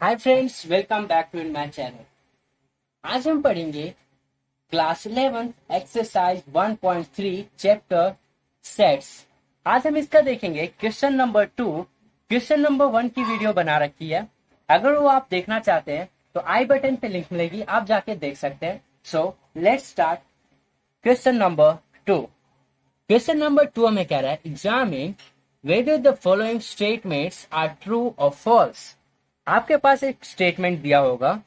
Hi friends, welcome back to my channel. आज हम पढ़ेंगे क्लास 11 एक्सरसाइज 1.3 चैप्टर सेट्स। आज हम इसका देखेंगे क्वेश्चन नंबर 2। क्वेश्चन नंबर 1 की वीडियो बना रखी है। अगर वो आप देखना चाहते हैं तो आई बटन पे लिंक मिलेगी, आप जाके देख सकते हैं। So let's start question number 2। Question number 2 हमें कह रहा है examine whether the following statements are true or false। आपके पास एक स्टेटमेंट दिया होगा,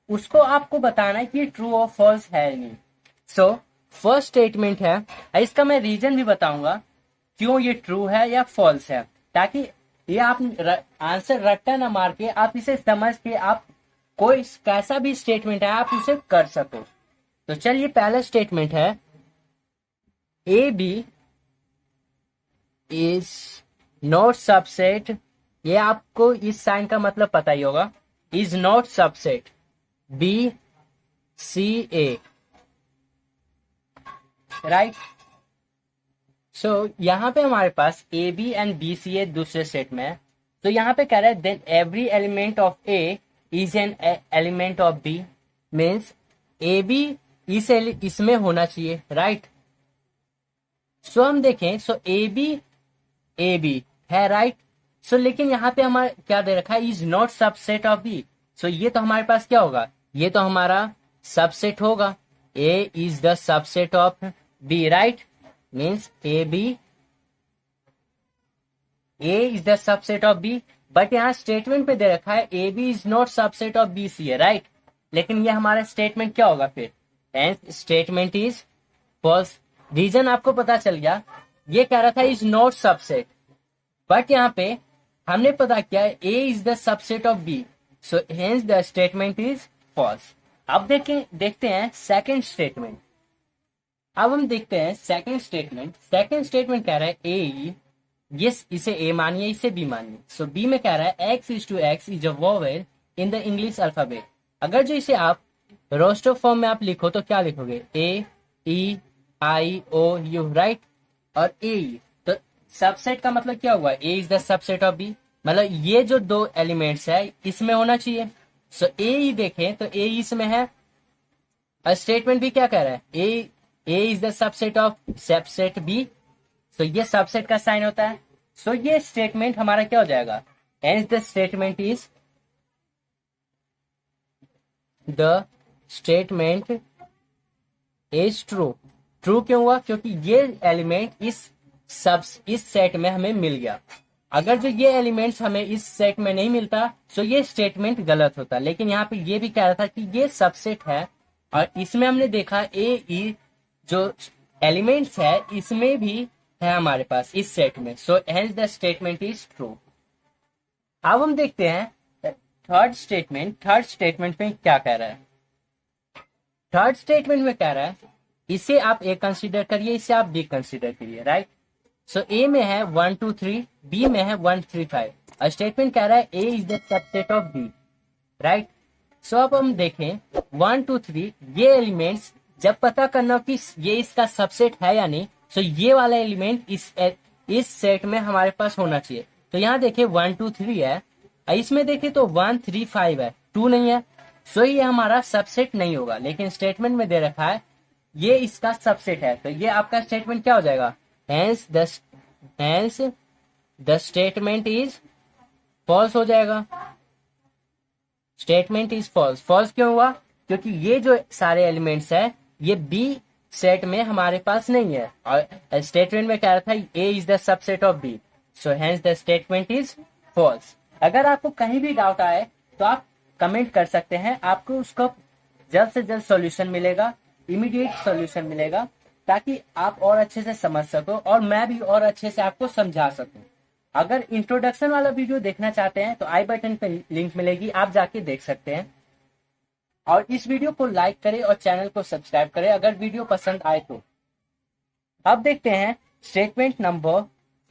उसको आपको बताना है कि ट्रू और फॉल्स है नहीं। सो फर्स्ट स्टेटमेंट है, इसका मैं रीजन भी बताऊंगा क्यों ये ट्रू है या फॉल्स है, ताकि ये आप आंसर रट्टा ना मार के आप इसे समझ के आप कोई कैसा भी स्टेटमेंट है आप उसे कर सको। तो चलिए, पहला स्टेटमेंट है A B is not subset. ये आपको इस साइन का मतलब पता ही होगा, is not subset B C A, right. So यहां पे हमारे पास A B and B C A दूसरे सेट में है। तो यहां पे कह रहा है then every element of A is an element of B, means A B इसमें होना चाहिए, राइट। सो हम देखें, सो ए बी है, राइट। सो लेकिन यहाँ पे हमारा क्या दे रखा है, is not subset of B. So ये तो हमारे पास क्या होगा, ये तो हमारा सबसेट होगा। A is the subset of B, right, means A is the subset of B. But यहाँ स्टेटमेंट पे दे रखा है A B is not subset of B C है, राइट। लेकिन ये हमारा स्टेटमेंट क्या होगा फिर, स्टेटमेंट इज फॉल्स। रीजन आपको पता चल गया, ये कह रहा था इज नॉट सबसेट, बट यहाँ पे हमने पता किया A is the subset of B, so hence the statement is false. अब देखते हैं सेकंड स्टेटमेंट। अब हम देखते हैं सेकंड स्टेटमेंट। सेकंड स्टेटमेंट कह रहा है ए, यस, इसे ए मानिए, इसे बी मानिए। सो बी में कह रहा है x is to x is a vowel in the English alphabet. अगर जो इसे आप रोस्टर फॉर्म में आप लिखो तो क्या लिखोगे, ए ई आई ओ यू, राइट। और ए, तो सबसेट का मतलब क्या हुआ, A is the subset of B, मतलब ये जो दो एलिमेंट्स है इसमें होना चाहिए। सो ए ही देखें तो ए इसमें है, और स्टेटमेंट भी क्या कह रहा है, A is the subset of subset B. So ये सबसेट का साइन होता है। सो ये स्टेटमेंट हमारा क्या हो जाएगा, and the statement is true. True क्यों हुआ, क्योंकि ये एलिमेंट इस सेट में हमें मिल गया। अगर जो ये एलिमेंट्स हमें इस सेट में नहीं मिलता तो ये स्टेटमेंट गलत होता। लेकिन यहाँ पे ये भी कह रहा था कि ये सबसेट है, और इसमें हमने देखा ए जो एलिमेंट्स है इसमें भी है हमारे पास इस सेट में। सो hence the statement is true. अब हम देखते हैं थर्ड स्टेटमेंट। थर्ड स्टेटमेंट में क्या कह रहा है, थर्ड स्टेटमेंट में कह रहा है इसे आप ए कंसीडर करिए, इसे आप बी कंसीडर करिए, राइट। सो ए में है 1 2 3, बी में है 1 3 5, और स्टेटमेंट कह रहा है A is the subset of B, right. So अब हम देखें 1 2 3, ये एलिमेंट्स जब पता करना कि ये इसका सबसेट है या नहीं, सो ये वाला एलिमेंट इस सेट में हमारे पास होना चाहिए। तो यहाँ देखें 1 2 3 है, इसमें देखें तो 1 3 5 है, 2 नहीं है। सो ये हमारा सबसेट नहीं होगा। लेकिन स्टेटमेंट में दे रखा है ये इसका सबसेट है, तो ये आपका स्टेटमेंट क्या हो जाएगा, hence the statement is false हो जाएगा। Statement is false. फॉल्स क्यों हुआ, क्योंकि ये जो सारे एलिमेंट्स है ये बी सेट में हमारे पास नहीं है, और स्टेटमेंट में कह रहा था A is the subset of B, so hence the statement is false. अगर आपको कहीं भी डाउट आए तो आप कमेंट कर सकते हैं, आपको उसका जल्द से जल्द सॉल्यूशन मिलेगा, इमीडिएट सॉल्यूशन मिलेगा, ताकि आप और अच्छे से समझ सको और मैं भी और अच्छे से आपको समझा सकूं। अगर इंट्रोडक्शन वाला वीडियो देखना चाहते हैं तो आई बटन पे लिंक मिलेगी, आप जाके देख सकते हैं। और इस वीडियो को लाइक करें और चैनल को सब्सक्राइब करें अगर वीडियो पसंद आए तो। अब देखते हैं स्टेटमेंट नंबर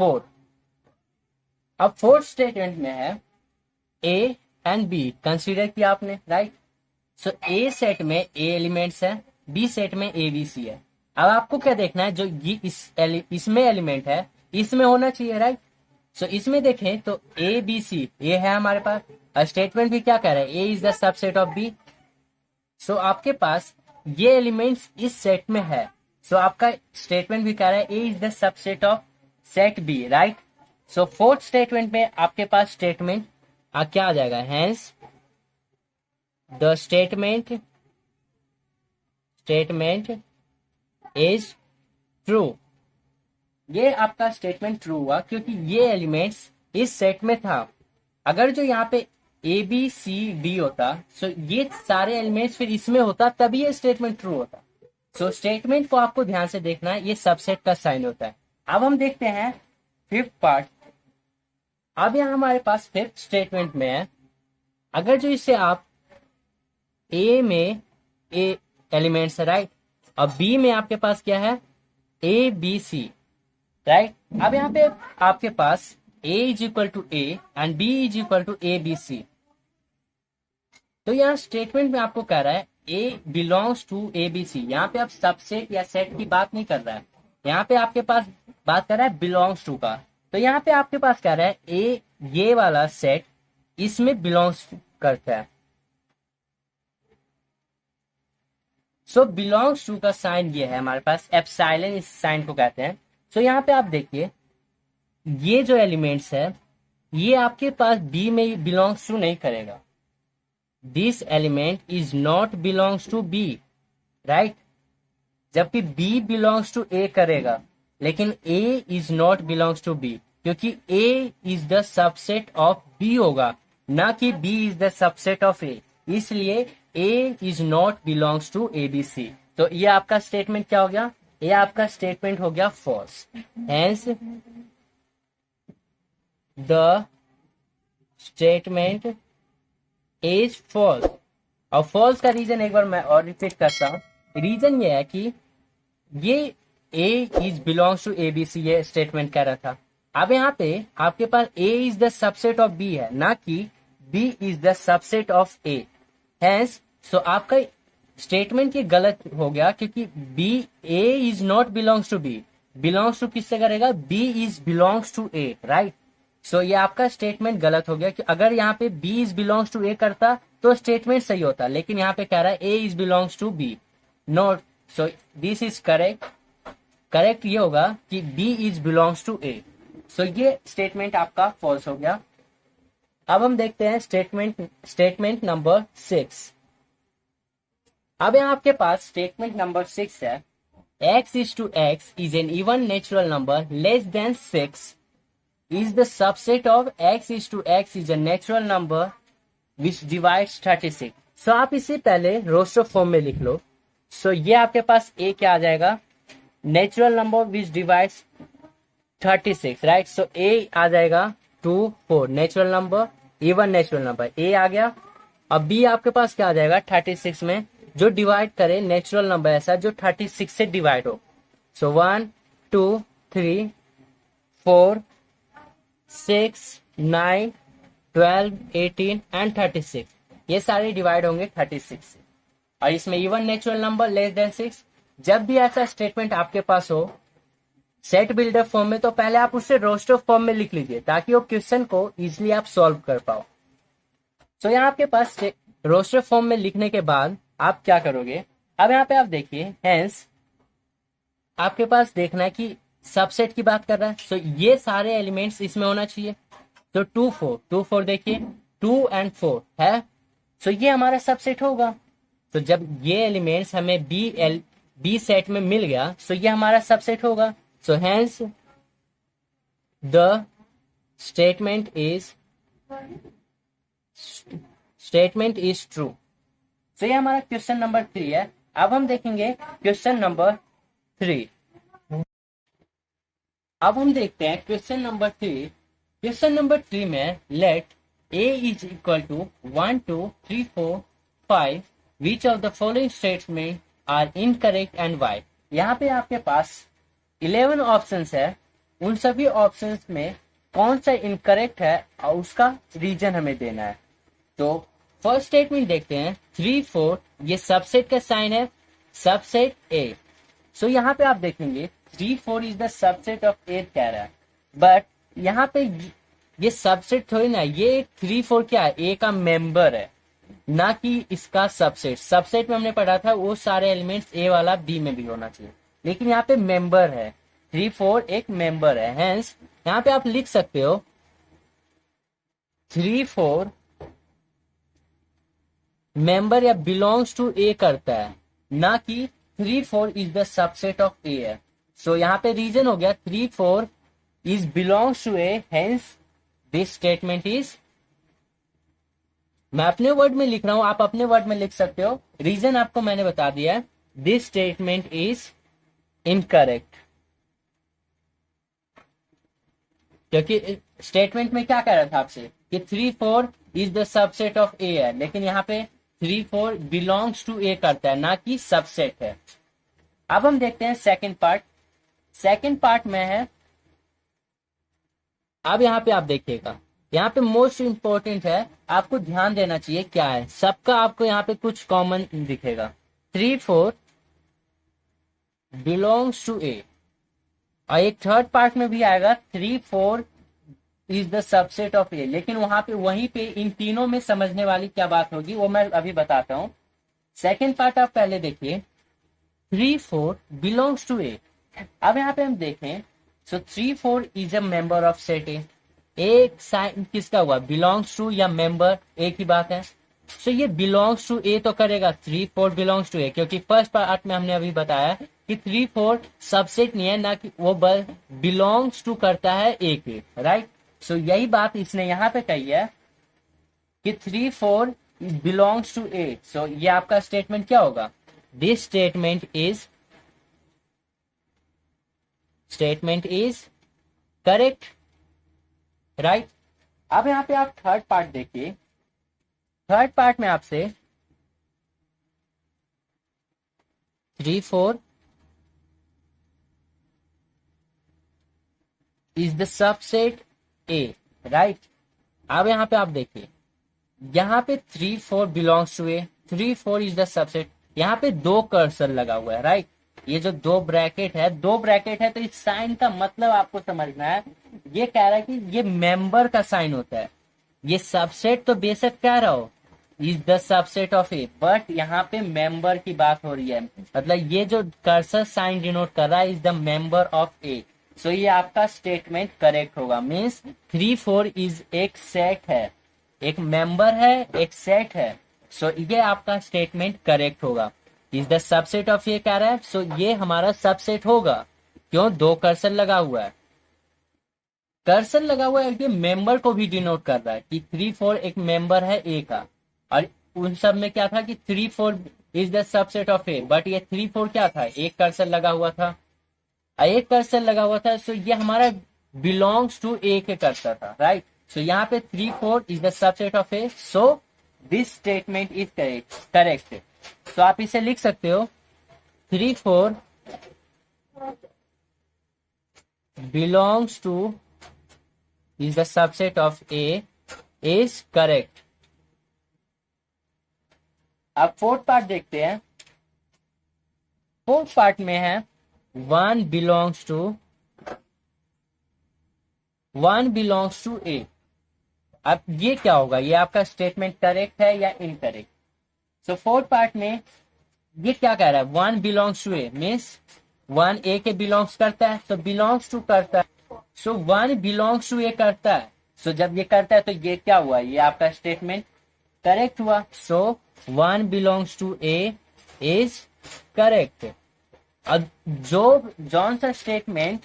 4। अब फोर्थ स्टेटमेंट में है ए एंड बी कंसीडर किया आपने, राइट। सो ए सेट में ए एलिमेंट्स है, बी सेट में ए बी सी है। अब आपको क्या देखना है, जो ये इसमें एलिमेंट है इसमें होना चाहिए, राइट। सो इसमें देखें तो ए बी सी ये है हमारे पास, और स्टेटमेंट भी क्या कह रहा है, A is the subset of B. So आपके पास ये एलिमेंट्स इस सेट में है, सो आपका स्टेटमेंट भी कह रहा है A is the subset of set B, right. So fourth statement में आपके पास स्टेटमेंट क्या आ जाएगा, hence the statement is true. ये आपका स्टेटमेंट ट्रू हुआ क्योंकि ये एलिमेंट्स इस सेट में था। अगर जो यहाँ पे ए बी सी डी होता, सो ये सारे एलिमेंट्स फिर इसमें होता, तभी ये स्टेटमेंट ट्रू होता। सो स्टेटमेंट को आपको ध्यान से देखना है, ये सबसेट का साइन होता है। अब हम देखते हैं फिफ्थ पार्ट। अब यहाँ हमारे पास फिफ्थ स्टेटमेंट में है, अगर जो इसे आप ए में ए एलिमेंट्स है, राइट, और बी में आपके पास क्या है, ए बी सी, राइट। अब यहाँ पे आपके पास a is equal to A and b is equal to A B C. तो यहाँ स्टेटमेंट में आपको कह रहा है a belongs to A B C. यहाँ पे आप सबसेट या सेट की बात नहीं कर रहा है, यहाँ पे आपके पास बात कर रहा है बिलोंग्स टू का। तो यहाँ पे आपके पास कह रहा है a ये वाला सेट इसमें बिलोंग्स करता है। सो बिलोंग्स टू का साइन ये है हमारे पास, एप्सिलॉन इस साइन को कहते हैं। सो यहाँ पे आप देखिए ये जो एलिमेंट्स है ये आपके पास बी में बिलोंग्स टू नहीं करेगा। This element is not belongs to B, right, जबकि बी बिलोंग्स टू ए करेगा, लेकिन A is not belongs to B, क्योंकि A is the subset of B होगा, ना कि B is the subset of A. इसलिए A is not belongs to A B C. तो ये आपका स्टेटमेंट क्या हो गया, ये आपका स्टेटमेंट हो गया false. Hence the statement is false. और फॉल्स का रीजन एक बार मैं और रिपीट करता हूं। रीजन ये है कि ये A is belongs to A B C, ये स्टेटमेंट कह रहा था। अब यहाँ पे आपके पास A is the subset of B है, ना कि B is the subset of A. Hence so आपका स्टेटमेंट ये गलत हो गया, क्योंकि B A is not belongs to B. Belongs to किससे करेगा, B is belongs to A, right. So ये आपका स्टेटमेंट गलत हो गया कि अगर यहाँ पे बी इज बिलोंग्स टू ए करता तो स्टेटमेंट सही होता, लेकिन यहाँ पे कह रहा है A is belongs to B, not. So this is correct. Correct ये होगा कि B is belongs to A. So ये स्टेटमेंट आपका फॉल्स हो गया। अब हम देखते हैं स्टेटमेंट नंबर 6। अब यहाँ आपके पास स्टेटमेंट नंबर 6 है, x is to x is an even natural number less than 6 is the subset of x is to x is a natural number which divides 36। सो आप इसे पहले रोस्टर फॉर्म में लिख लो। सो ये आपके पास a क्या आ जाएगा, natural number which divides 36, right. So a आ जाएगा 2 4, natural number, even natural number, a आ गया। अब b आपके पास क्या आ जाएगा 36 में, जो डिवाइड करे नेचुरल नंबर ऐसा जो 36 से डिवाइड हो। सो 1 2 3 4 6 9 12 18 एंड 36, ये सारे डिवाइड होंगे 36 से। और इसमें even natural number less than 6। जब भी ऐसा स्टेटमेंट आपके पास हो सेट बिल्डर फॉर्म में, तो पहले आप उसे रोस्टर फॉर्म में लिख लीजिए, ताकि वो क्वेश्चन को इजिली आप सॉल्व कर पाओ। सो यहाँ आपके पास रोस्टर फॉर्म में लिखने के बाद आप क्या करोगे, अब यहाँ पे आप देखिए, हेंस आपके पास देखना है कि सबसेट की बात कर रहा है। सो ये सारे एलिमेंट्स इसमें होना चाहिए। तो 2 4 देखिए 2 एंड 4 है, सो ये हमारा सबसेट होगा। तो जब ये एलिमेंट्स हमें बी सेट में मिल गया, सो ये हमारा सबसेट होगा। सो hence the statement is true. तो ये हमारा क्वेश्चन नंबर 3 है। अब हम देखेंगे क्वेश्चन नंबर 3। अब हम देखते हैं क्वेश्चन नंबर 3। क्वेश्चन नंबर 3 में let a is equal to 1 2 3 4 5 which of the following statement are incorrect and why. यहाँ पे आपके पास 11 ऑप्शंस है, उन सभी ऑप्शंस में कौन सा इनकरेक्ट है और उसका रीजन हमें देना है। तो फर्स्ट स्टेटमेंट देखते हैं 3 4, ये सबसेट का साइन है, सबसेट ए। सो यहाँ पे आप देखेंगे 3 4 इज द सबसेट ऑफ 8 कह रहा है, बट यहाँ पे ये सबसेट थोड़ी ना, ये 3 4 क्या है, ए का मेंबर है, ना कि इसका सबसेट। सबसेट में हमने पढ़ा था वो सारे एलिमेंट्स ए वाला बी में भी होना चाहिए, लेकिन यहाँ पे मेंबर है, 3 4 एक मेंबर है। हेंस यहाँ पे आप लिख सकते हो 3 4 मेंबर या बिलोंग्स टू ए करता है, ना कि 3 4 is the subset of A है। सो यहाँ पे रीजन हो गया 3 4 is belongs to A, hence this statement is, मैं अपने वर्ड में लिख रहा हूं, आप अपने वर्ड में लिख सकते हो, रीजन आपको मैंने बता दिया है, दिस स्टेटमेंट इज इनकरेक्ट। क्योंकि स्टेटमेंट में क्या कह रहा था आपसे कि 3 4 is the subset of A है, लेकिन यहाँ पे 3 4 बिलोंग्स टू ए करता है, ना कि सबसेट है। अब हम देखते हैं सेकंड पार्ट। सेकंड पार्ट में है, अब यहाँ पे आप देखिएगा, यहाँ पे मोस्ट इंपॉर्टेंट है, आपको ध्यान देना चाहिए क्या है, सबका आपको यहाँ पे कुछ कॉमन दिखेगा। 3 4 बिलोंग्स टू ए, और एक थर्ड पार्ट में भी आएगा 3 4 इज द सबसेट ऑफ ए, लेकिन वहां पे वहीं पे इन तीनों में समझने वाली क्या बात होगी वो मैं अभी बताता हूं। सेकेंड पार्ट आप पहले देखिए, 3 4 बिलोंग्स टू ए। अब यहाँ पे हम देखें, सो 3 4 is a member of set ए। एक साइन किसका हुआ, बिलोंग्स टू या मेंबर, एक ही बात है। सो ये बिलोंग्स टू ए तो करेगा, 3 4 बिलोंग्स टू ए, क्योंकि फर्स्ट पार्ट में हमने अभी बताया कि 3 4 सबसेट नहीं है, ना कि वो बिलोंग्स टू करता है ए के, राइट। सो यही बात इसने यहाँ पे कही है कि 3 4 बिलोंग्स टू ए। सो ये आपका स्टेटमेंट क्या होगा, this statement is correct, right. अब यहाँ पे आप थर्ड पार्ट देखिए, थर्ड पार्ट में आपसे 3 4 is the subset A, right. अब यहाँ पे आप देखिए, यहाँ पे 3 4 belongs to A, 3 4 is the subset, यहाँ पे दो कर्सर लगा हुआ है, राइट। ये जो दो ब्रैकेट है तो इस साइन का मतलब आपको समझना है, ये कह रहा है कि ये मेंबर का साइन होता है। ये सबसेट तो बेशक कह रहा हो is the subset of A, but यहाँ पे मेंबर की बात हो रही है, मतलब ये जो कर्सर साइन डिनोट कर रहा है is the member of A. So ये आपका स्टेटमेंट करेक्ट होगा, मीन्स 3 4 इज एक सेट है, एक मेंबर है, एक सेट है। सो ये आपका स्टेटमेंट करेक्ट होगा। इज द सबसेट ऑफ ए कह रहा है, सो ये हमारा सबसेट होगा। क्यों, दो कर्सर लगा हुआ है, कर्सर लगा हुआ है, ये मेंबर को भी डिनोट कर रहा है कि 3 4 एक मेंबर है ए का। और उन सब में क्या था कि 3 4 is the subset of A, but ये 3 4 क्या था, एक कर्सर लगा हुआ था, एक कर्सर लगा हुआ था। सो ये हमारा बिलोंग्स टू ए के कर्सर था, राइट। सो यहाँ पे 3 4 is the subset of A, so this statement is correct. तो आप इसे लिख सकते हो 3 4 belongs two is the subset of A is correct. अब फोर्थ पार्ट देखते हैं। फोर्थ पार्ट में है 1 बिलोंग्स टू ए। अब ये क्या होगा, ये आपका स्टेटमेंट करेक्ट है या इनकरेक्ट। सो फोर्थ पार्ट में ये क्या कह रहा है, 1 बिलोंग्स टू ए मीन्स 1 ए के बिलोंग्स करता है, तो बिलोंग्स टू करता है, सो 1 बिलोंग्स टू ए करता है। सो जब ये करता है तो ये क्या हुआ, ये आपका स्टेटमेंट करेक्ट हुआ। So 1 belongs to A is correct. अब जौन सा स्टेटमेंट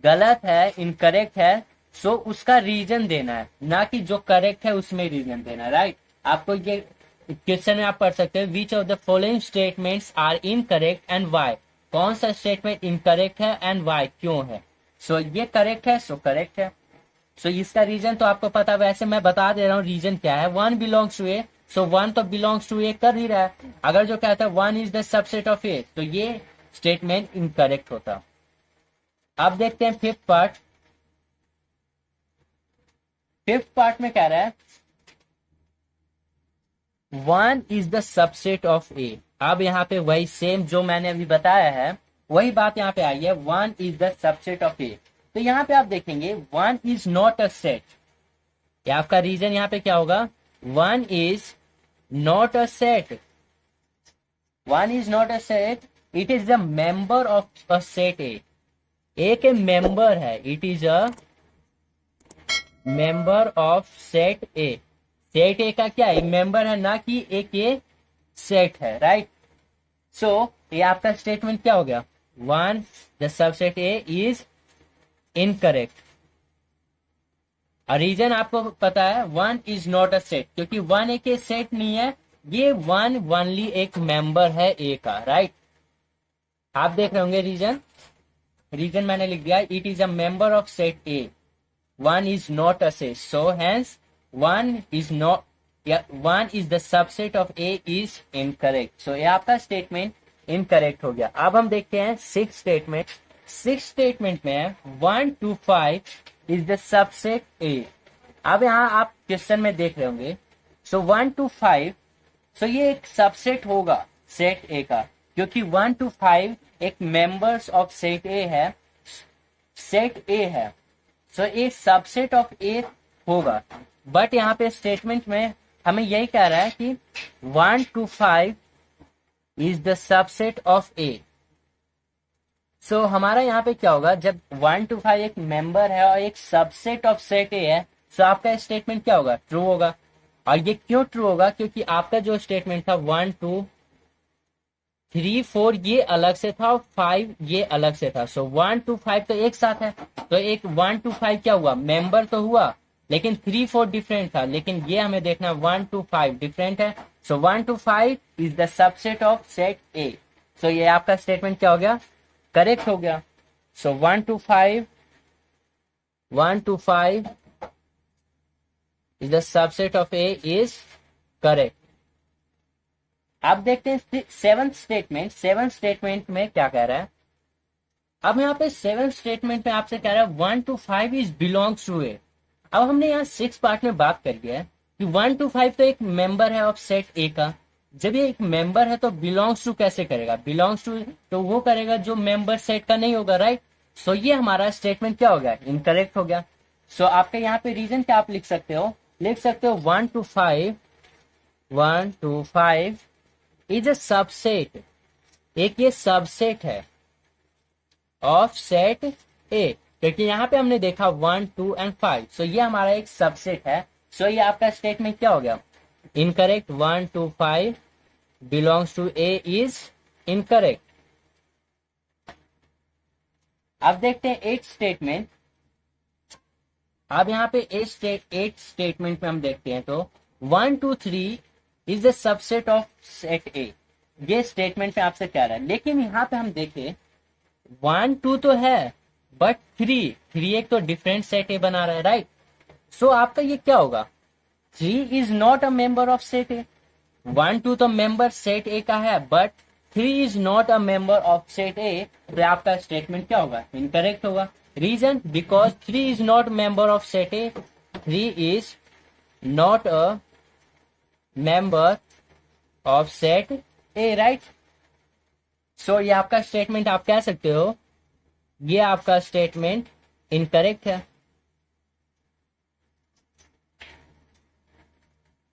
गलत है, इनकरेक्ट है, सो उसका रीजन देना है, ना कि जो करेक्ट है उसमें रीजन देना है, राइट। आपको ये क्वेश्चन में आप पढ़ सकते हैं, which of the following statements are incorrect and why. कौन सा स्टेटमेंट इनकरेक्ट है एंड वाई, क्यों है। सो ये करेक्ट है, सो करेक्ट है। सो इसका रीजन तो आपको पता, वैसे मैं बता दे रहा हूँ रीजन क्या है। 1 बिलोंग्स टू ए, सो 1 तो बिलोंग्स टू ए कर ही रहा है। अगर जो कहता है 1 इज द सबसेट ऑफ ए, तो ये स्टेटमेंट इनकरेक्ट होता। अब देखते हैं फिफ्थ पार्ट। फिफ्थ पार्ट में कह रहा है 1 is the subset of A. अब यहाँ पे वही सेम जो मैंने अभी बताया है वही बात यहाँ पे आई है, 1 इज द सबसेट ऑफ ए। तो यहाँ पे आप देखेंगे 1 इज नॉट अ सेट, या आपका रीजन यहाँ पे क्या होगा, 1 is not a set, 1 is not a set, it is the member of a set ए, एक मेंबर है, it is a member of set A, set A का क्या है, मेंबर है, ना कि एक ये सेट है, राइट। सो ये आपका स्टेटमेंट क्या हो गया, 1 the subset A is incorrect. और रीजन आपको पता है, 1 इज नॉट अ सेट, क्योंकि 1 एक सेट नहीं है, ये 1 ओनली एक मेंबर है ए का, राइट। आप देख रहे होंगे रीजन, रीजन मैंने लिख दिया, it is a member of set A, 1 is not a set, so hence 1 is not, one is the subset of A is incorrect, so ये आपका स्टेटमेंट इनकरेक्ट हो गया। अब हम देखते हैं सिक्स स्टेटमेंट, सिक्स स्टेटमेंट में 1 to 5 is the subset A। अब यहाँ आप क्वेश्चन में देख रहे होंगे, so 1 to 5, so ये एक सबसेट होगा सेट A का, क्योंकि 1 to 5 एक मेंबर्स ऑफ सेट A है, सेट A है, सो ए सबसेट ऑफ ए होगा। बट यहाँ पे स्टेटमेंट में हमें यही कह रहा है कि 1 to 5 is the subset of A. So हमारा यहाँ पे क्या होगा, जब 1 to 5 एक मेंबर है और एक सबसेट ऑफ सेट ए है, सो आपका स्टेटमेंट क्या होगा, ट्रू होगा। और ये क्यों ट्रू होगा, क्योंकि आपका जो स्टेटमेंट था 1 2 3 4 ये अलग से था और 5 ये अलग से था। सो 1 to 5 तो एक साथ है, तो एक 1 to 5 क्या हुआ, मेंबर तो हुआ, लेकिन 3 4 डिफरेंट था, लेकिन ये हमें देखना 1 to 5 डिफरेंट है। So 1 to 5 is the subset of set A. So ये आपका स्टेटमेंट क्या हो गया, करेक्ट हो गया। So 1 to 5 is the subset of A is correct. अब देखते हैं सेवंथ स्टेटमेंट, सेवंथ स्टेटमेंट में क्या कह रहा है। अब यहाँ पे सेवंथ स्टेटमेंट में आपसे कह रहा है 1 to 5 इज बिलोंग्स टू ए। अब हमने यहाँ 6 पार्ट में बात कर दिया है कि 1 to 5 तो एक मेंबर है ऑफ सेट ए का, जब ये एक मेंबर है तो बिलोंग्स टू कैसे करेगा, बिलोंग्स टू तो वो करेगा जो मेंबर सेट का नहीं होगा, राइट। सो ये हमारा स्टेटमेंट क्या हो गया, इनकरेक्ट हो गया। सो आपके यहाँ पे रीजन क्या आप लिख सकते हो, 1 to 5 इज अ सबसेट, एक ये सबसेट है ऑफ सेट ए, क्योंकि यहाँ पे हमने देखा 1 2 and 5, सो ये हमारा एक सबसेट है। सो ये आपका स्टेटमेंट क्या हो गया, incorrect. 1 to 5 belongs to A is incorrect. अब देखते हैं 8 स्टेटमेंट। अब यहाँ पे 8 स्टेटमेंट में हम देखते हैं तो 1 to 3 is the subset of set ए, ये स्टेटमेंट में आपसे कह रहा है। लेकिन यहाँ पे हम देखें 1 2 तो है, बट 3 एक तो डिफरेंट सेट ए बना रहा है, राइट। सो आपका ये क्या होगा, 3 is not a member of set A. 1 2 तो मेंबर सेट ए का है, but 3 is not a member of set A, तो आपका स्टेटमेंट क्या होगा, इनकरेक्ट होगा। Reason, because 3 is not member of set A, 3 is not a member of set A, right. So ये आपका स्टेटमेंट आप कह सकते हो, ये आपका स्टेटमेंट इनकरेक्ट है।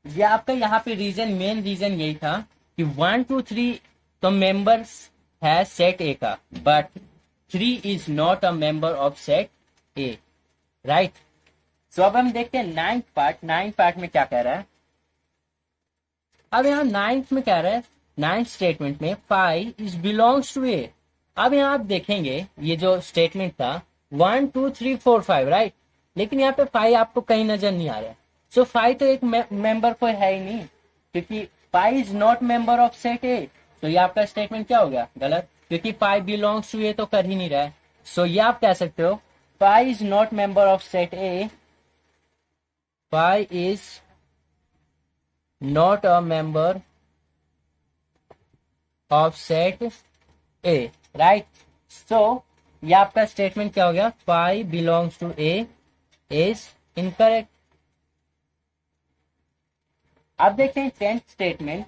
ये आपका यहाँ पे रीजन, मेन रीजन यही था कि 1 2 3 तो मेंबर्स है सेट ए का, but 3 is not a member of set A, right. So अब हम देखते हैं 9th पार्ट। 9th पार्ट में क्या कह रहा है। अब यहाँ 9th में कह रहा है, 9th स्टेटमेंट में 5 इज बिलोंग्स टू ए। अब यहाँ आप देखेंगे ये जो स्टेटमेंट था 1 2 3 4 5, राइट, लेकिन यहाँ पे 5 आपको कहीं नजर नहीं आ रहा है। सो 5 तो एक मेंबर कोई है ही नहीं, क्योंकि 5 is not member of set A. तो ये आपका स्टेटमेंट क्या हो गया, गलत, क्योंकि 5 बिलोंग्स टू ए तो कर ही नहीं रहा है। सो ये आप कह सकते हो 5 is not member of set A, 5 is not a member of set A, right। so ये आपका स्टेटमेंट क्या हो गया, 5 belongs to A is incorrect। अब देखते हैं 10th स्टेटमेंट।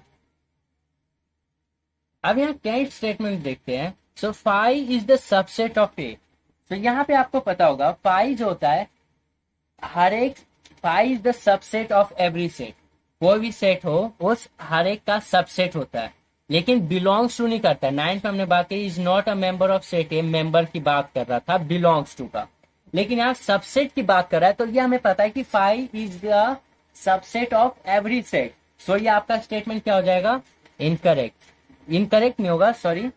अब यहाँ 10th स्टेटमेंट देखते हैं। सो 5 is the subset of A। तो यहाँ पे आपको पता होगा 5 जो होता है, हर एक phi is the subset of every set, कोई भी सेट हो उस हर एक का सबसेट होता है, लेकिन बिलोंग्स टू नहीं करता है। 9th में हमने बात की is not a member of set, A member की बात कर रहा था, बिलोंग्स टू का, लेकिन यहाँ सबसेट की बात कर रहा है, तो ये हमें पता है कि phi is the subset of every set. So ये आपका स्टेटमेंट क्या हो जाएगा, इनकरेक्ट नहीं होगा, सॉरी,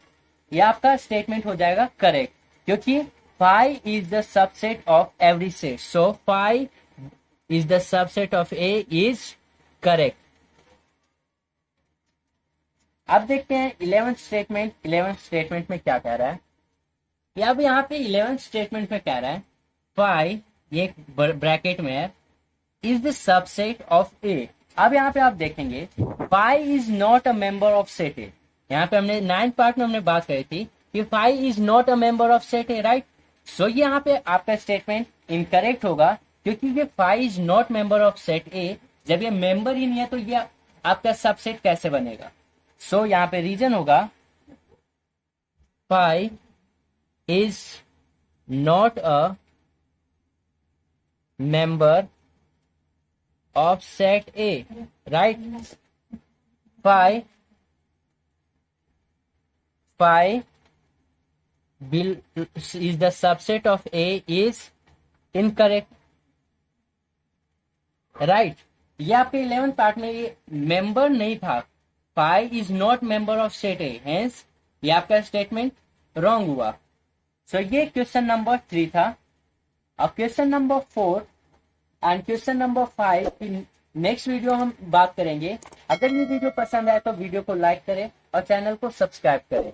ये आपका स्टेटमेंट हो जाएगा करेक्ट, क्योंकि phi is the subset of every set, so phi is the subset of A is correct. अब देखते हैं 11th स्टेटमेंट। 11th स्टेटमेंट में क्या कह रहा है, अब यहाँ पे 11th स्टेटमेंट में कह रहा है फाई, ये ब्रैकेट में है, is the subset of A. अब यहाँ पे आप देखेंगे phi is not a member of set A. यहाँ पे हमने 9th पार्ट में हमने बात करी थी कि phi is not a member of set A, right. So यहाँ पे आपका स्टेटमेंट इनकरेक्ट होगा, क्योंकि ये phi is not member of set A, जब ये मेंबर ही नहीं है तो ये आपका सबसेट कैसे बनेगा। सो यहाँ पे रीजन होगा phi is not a member of set A, right? Phi is the subset of A is incorrect, right? ये आपके 11th पार्ट में ये मेंबर नहीं था, phi is not member of set A, hence ये आपका स्टेटमेंट रॉन्ग हुआ। सो ये क्वेश्चन नंबर 3 था। अब question number 4 and question number 5 की नेक्स्ट वीडियो हम बात करेंगे। अगर ये वीडियो पसंद आए तो वीडियो को लाइक करें और चैनल को सब्सक्राइब करें।